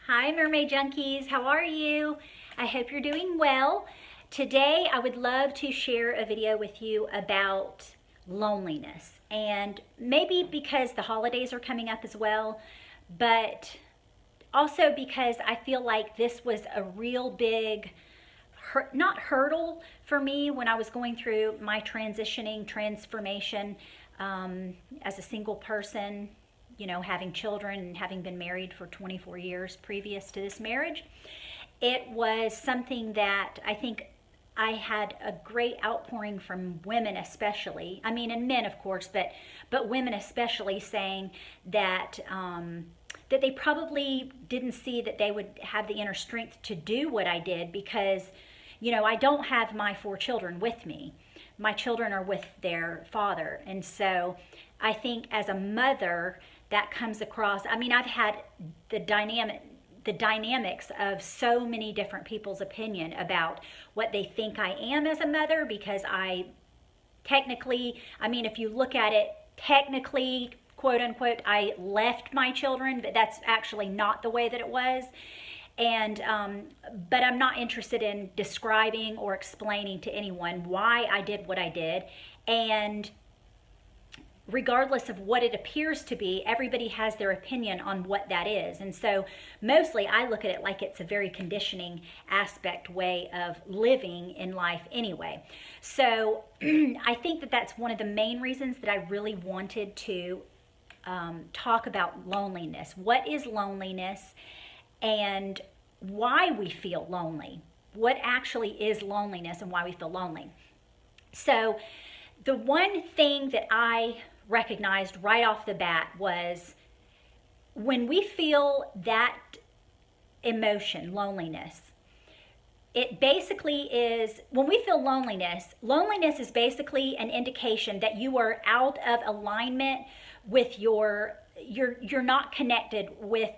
Hi, Mermaid Junkies. How are you? I hope you're doing well. Today, I would love to share a video with you about loneliness. And maybe because the holidays are coming up as well, but also because I feel like this was a real big, not hurdle for me when I was going through my transformation as a single person, having children and having been married for 24 years previous to this marriage. It was something that I think I had a great outpouring from women, especially. I mean, and men, of course, but women especially, saying that that they probably didn't see that they would have the inner strength to do what I did because, I don't have my 4 children with me. My children are with their father, and so I think as a mother, that comes across. I mean, I've had the dynamics of so many different people's opinion about what they think I am as a mother, because I technically, I mean, if you look at it technically, quote unquote, I left my children, but that's actually not the way that it was. And but I'm not interested in describing or explaining to anyone why I did what I did. And regardless of what it appears to be, everybody has their opinion on what that is. And so mostly I look at it like it's a very conditioning aspect way of living in life anyway. So I think that that's one of the main reasons that I really wanted to talk about loneliness. What is loneliness and why we feel lonely? What actually is loneliness and why we feel lonely? So the one thing that I recognized right off the bat was when we feel that emotion, loneliness, it basically is, when we feel loneliness is basically an indication that you are out of alignment with you're not connected with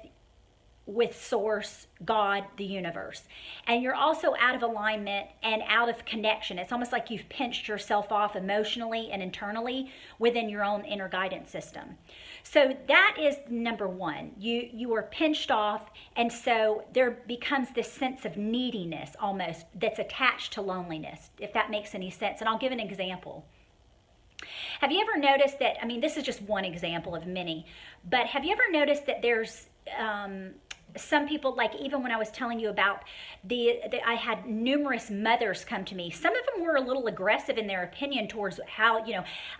source, God, the universe. And you're also out of alignment and out of connection. It's almost like you've pinched yourself off emotionally and internally within your own inner guidance system. So that is number one. You are pinched off, and so there becomes this sense of neediness almost that's attached to loneliness, if that makes any sense. And I'll give an example. Have you ever noticed that, I mean, this is just one example of many, but have you ever noticed that there's some people, like even when I was telling you about I had numerous mothers come to me. Some of them were a little aggressive in their opinion towards how,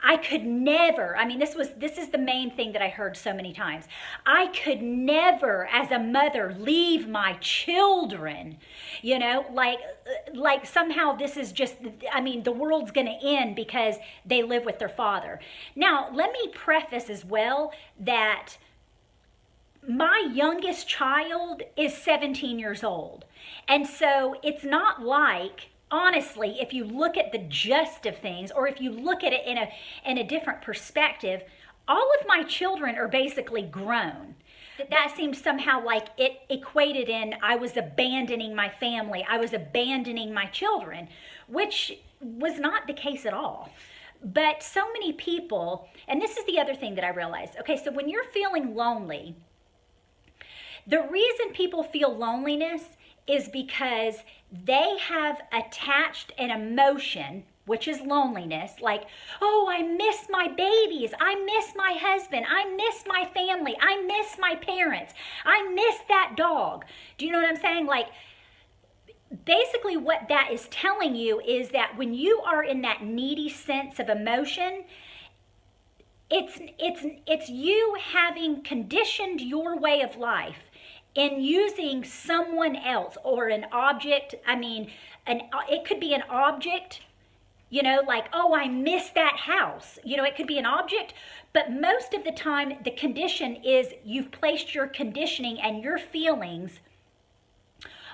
I could never, I mean, this is the main thing that I heard so many times. I could never, as a mother, leave my children, like somehow this is just, I mean, the world's going to end because they live with their father. Now, let me preface as well that my youngest child is 17 years old. And so it's not like, honestly, if you look at the gist of things, or if you look at it in a different perspective, all of my children are basically grown. That seemed somehow like it equated in I was abandoning my family, I was abandoning my children, which was not the case at all. But so many people, and this is the other thing that I realized. Okay, so when you're feeling lonely, the reason people feel loneliness is because they have attached an emotion, which is loneliness, like, oh, I miss my babies, I miss my husband, I miss my family, I miss my parents, I miss that dog. Do you know what I'm saying? Like, basically what that is telling you is that when you are in that needy sense of emotion, it's you having conditioned your way of life in using someone else or an object. I mean, it could be an object, like, oh, I miss that house. It could be an object, but most of the time the condition is you've placed your conditioning and your feelings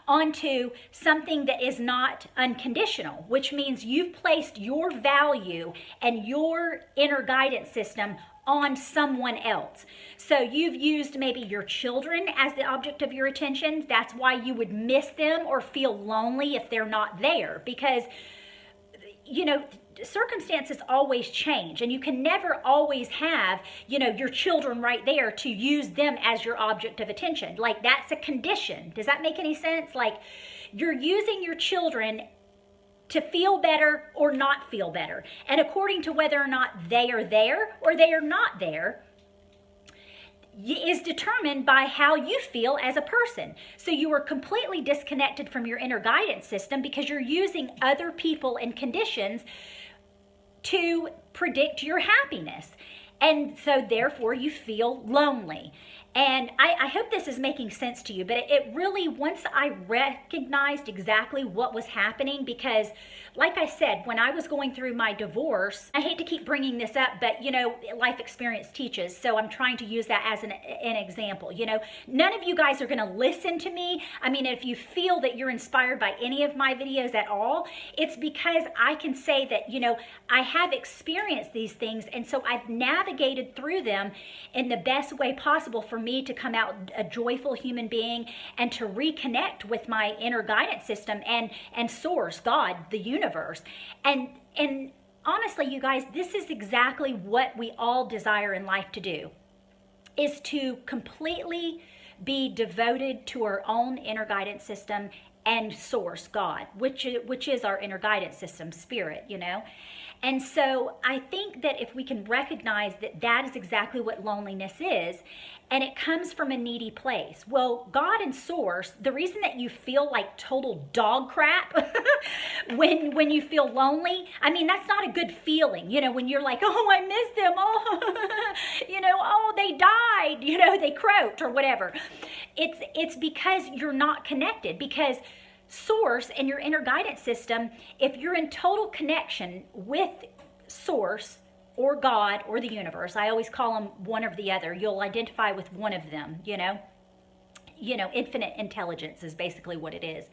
onto something that is not unconditional, which means you've placed your value and your inner guidance system on someone else. So you've used maybe your children as the object of your attention. That's why you would miss them or feel lonely if they're not there, because circumstances always change, and you can never always have, your children right there to use them as your object of attention. Like, that's a condition. Does that make any sense? Like, you're using your children to feel better or not feel better. And according to whether or not they are there or they are not there, is determined by how you feel as a person. So you are completely disconnected from your inner guidance system because you're using other people and conditions to predict your happiness. And so therefore you feel lonely. And I hope this is making sense to you, but it really, once I recognized exactly what was happening, because like I said, when I was going through my divorce, I hate to keep bringing this up, but life experience teaches, so I'm trying to use that as an example. None of you guys are gonna listen to me. I mean, if you feel that you're inspired by any of my videos at all, it's because I can say that, I have experienced these things, and so I've navigated through them in the best way possible for me to come out a joyful human being and to reconnect with my inner guidance system and source, God, the universe. And honestly, you guys, this is exactly what we all desire in life to do, is to completely be devoted to our own inner guidance system and source, God, which is our inner guidance system, spirit, And so I think that if we can recognize that that is exactly what loneliness is, and it comes from a needy place. Well, God and source, the reason that you feel like total dog crap when you feel lonely, I mean, that's not a good feeling, when you're like, oh, I miss them, oh, oh, they died, they croaked or whatever. It's because you're not connected, because source and your inner guidance system, if you're in total connection with source or God or the universe, I always call them one or the other. You'll identify with one of them, infinite intelligence is basically what it is.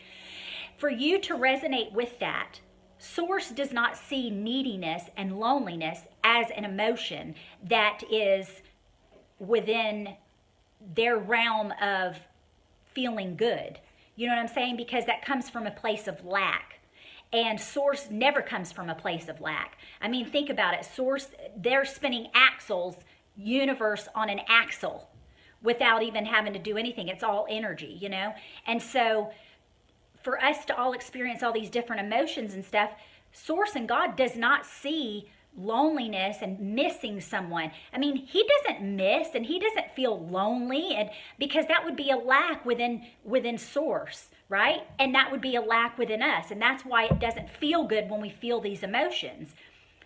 For you to resonate with that, source does not see neediness and loneliness as an emotion that is within their realm of feeling good. You know what I'm saying? Because that comes from a place of lack. And source never comes from a place of lack. I mean, think about it. Source, they're spinning axles, universe on an axle without even having to do anything. It's all energy, And so for us to all experience all these different emotions and stuff, source and God does not see loneliness and missing someone. I mean, he doesn't miss and he doesn't feel lonely, and because that would be a lack within source, right? And that would be a lack within us, and that's why it doesn't feel good when we feel these emotions.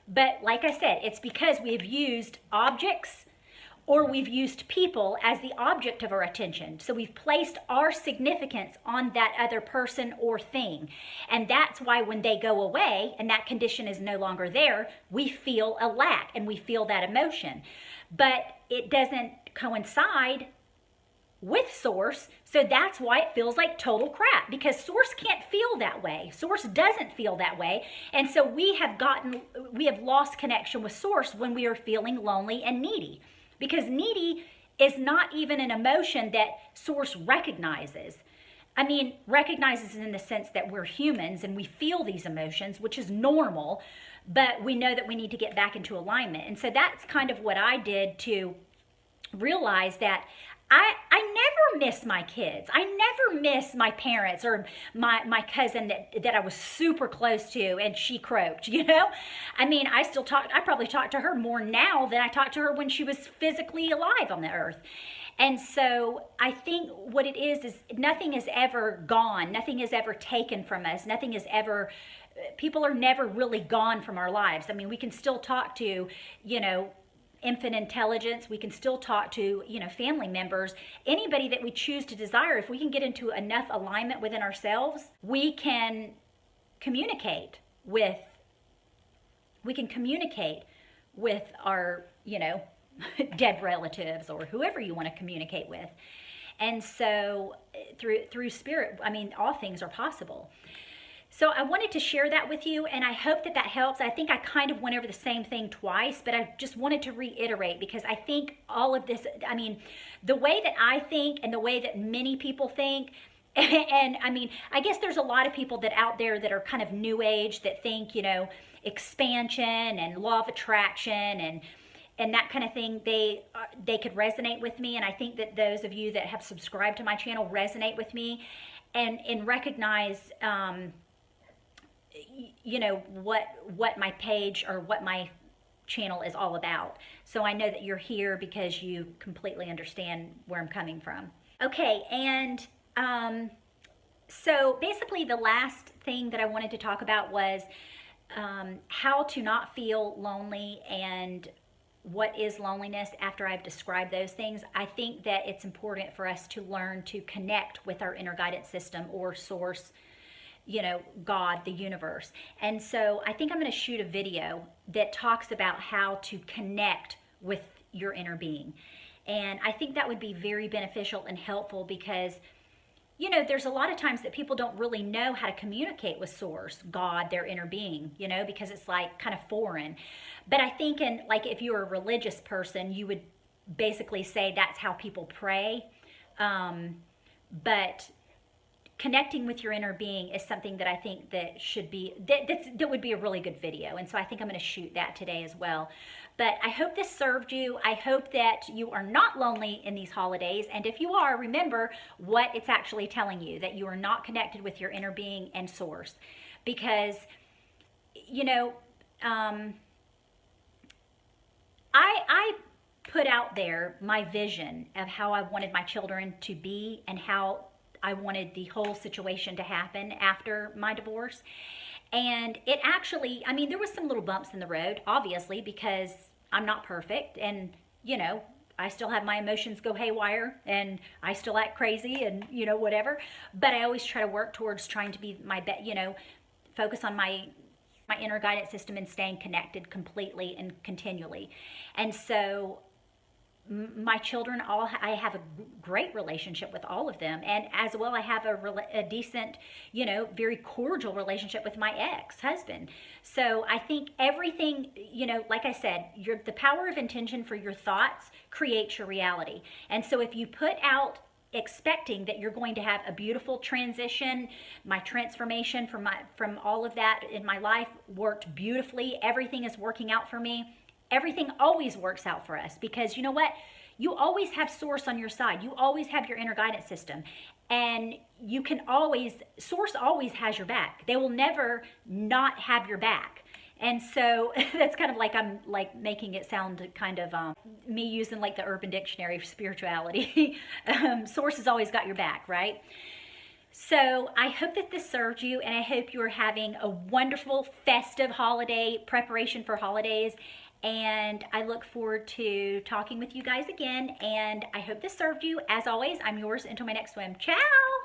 But like I said, it's because we've used objects or we've used people as the object of our attention. So we've placed our significance on that other person or thing. And that's why when they go away and that condition is no longer there, we feel a lack and we feel that emotion. But it doesn't coincide with source, so that's why it feels like total crap, because source can't feel that way. Source doesn't feel that way. And so we have lost connection with source when we are feeling lonely and needy. Because needy is not even an emotion that source recognizes. I mean, recognizes in the sense that we're humans and we feel these emotions, which is normal, but we know that we need to get back into alignment. And so that's kind of what I did to realize that I never miss my kids. I never miss my parents or my cousin that I was super close to and she croaked, I mean, I probably talk to her more now than I talked to her when she was physically alive on the earth. And so I think what it is nothing is ever gone. Nothing is ever taken from us. People are never really gone from our lives. I mean, we can still talk to, infinite intelligence. We can still talk to, family members, anybody that we choose to desire. If we can get into enough alignment within ourselves, we can communicate with our, dead relatives or whoever you want to communicate with. And so through spirit, I mean, all things are possible. So I wanted to share that with you, and I hope that helps. I think I kind of went over the same thing twice, but I just wanted to reiterate because I think all of this, I mean, the way that I think and the way that many people think And I mean, I guess there's a lot of people that out there that are kind of new age that think, you know, expansion and law of attraction and that kind of thing, they could resonate with me. And I think that those of you that have subscribed to my channel resonate with me and recognize, you know, what my page or what my channel is all about. So I know that you're here because you completely understand where I'm coming from. Okay, and so basically the last thing that I wanted to talk about was how to not feel lonely and what is loneliness. After I've described those things, I think that it's important for us to learn to connect with our inner guidance system or source, you know, God, the universe. And so I think I'm going to shoot a video that talks about how to connect with your inner being. And I think that would be very beneficial and helpful because, you know, there's a lot of times that people don't really know how to communicate with source, God, their inner being, you know, because it's like kind of foreign. But I think if you're a religious person, you would basically say that's how people pray. But connecting with your inner being is something that I think that should be, that would be a really good video. And so I think I'm going to shoot that today as well. But I hope this served you. I hope that you are not lonely in these holidays. And if you are, remember what it's actually telling you, that you are not connected with your inner being and source. Because, you know, I put out there my vision of how I wanted my children to be and how I wanted the whole situation to happen after my divorce. And it actually, I mean, there was some little bumps in the road, obviously, because I'm not perfect. And, you know, I still have my emotions go haywire and I still act crazy and, you know, whatever. But I always try to work towards trying to be my best, you know, focus on my inner guidance system and staying connected completely and continually. And so my children, I have a great relationship with all of them. And as well, I have a decent, you know, very cordial relationship with my ex-husband. So I think everything, you know, like I said, the power of intention for your thoughts creates your reality. And so if you put out expecting that you're going to have a beautiful transition, my transformation from all of that in my life worked beautifully, everything is working out for me. Everything always works out for us because you know what? You always have source on your side. You always have your inner guidance system. And you can always, source always has your back. They will never not have your back. And so that's kind of like, I'm like making it sound kind of me using like the Urban Dictionary of spirituality. Source has always got your back, right? So I hope that this served you, and I hope you are having a wonderful festive holiday preparation for holidays. And I look forward to talking with you guys again. And I hope this served you. As always, I'm yours until my next swim. Ciao!